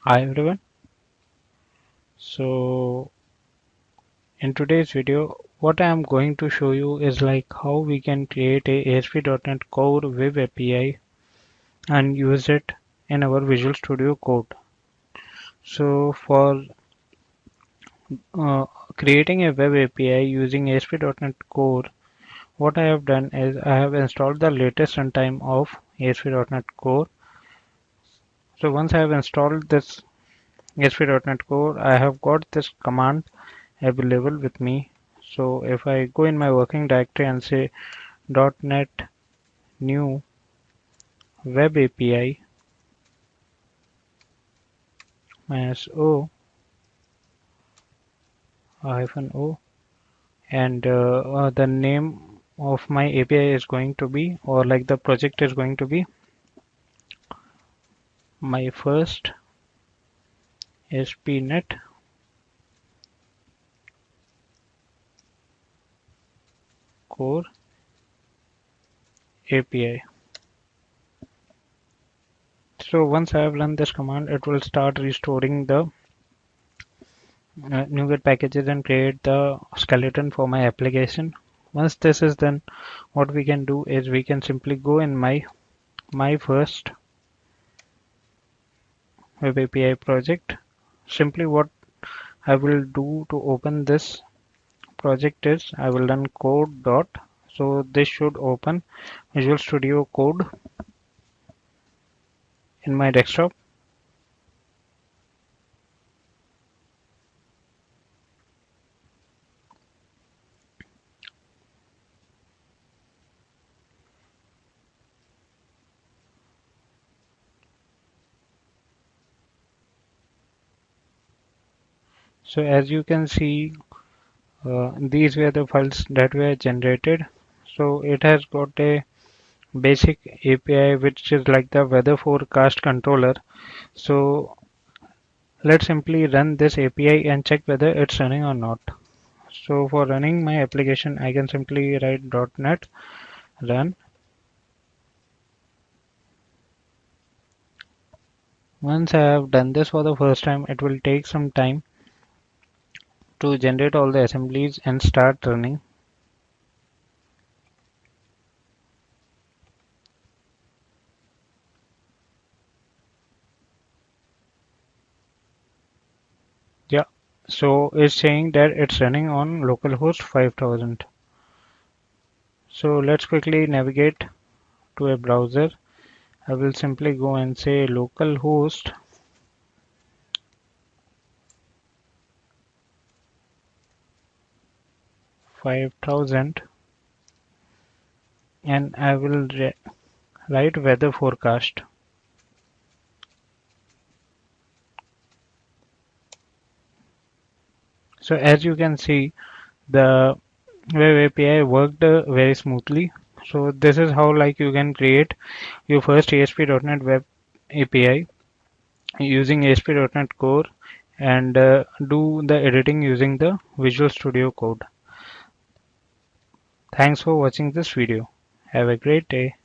Hi everyone. So in today's video, what I am going to show you is like how we can create a ASP.NET Core Web API and use it in our Visual Studio Code. So for uh, creating a web API using ASP.NET Core, what I have done is I have installed the latest runtime of ASP.NET Core. So once I have installed this ASP.NET Core, I have got this command available with me. So if I go in my working directory and say .NET new web API -o -o and the name of my API is going to be, or like the project is going to be, my first ASP.NET Core API. So once I have run this command, it will start restoring the NuGet packages and create the skeleton for my application. Once this is done, what we can do is we can simply go in my first web API project. Simply what I will do to open this project is I will run code dot. So this should open Visual Studio Code in my desktop. So as you can see, these were the files that were generated. So it has got a basic API which is like the weather forecast controller. So let's simply run this API and check whether it's running or not. So for running my application, I can simply write .NET run. Once I have done this for the first time, it will take some time to generate all the assemblies and start running. Yeah, so it's saying that it's running on localhost 5000. So let's quickly navigate to a browser. I will simply go and say localhost 5000 and I will write weather forecast. So as you can see, the web API worked very smoothly. So this is how like you can create your first ASP.NET Web API using ASP.NET Core and do the editing using the Visual Studio Code. Thanks for watching this video. Have a great day.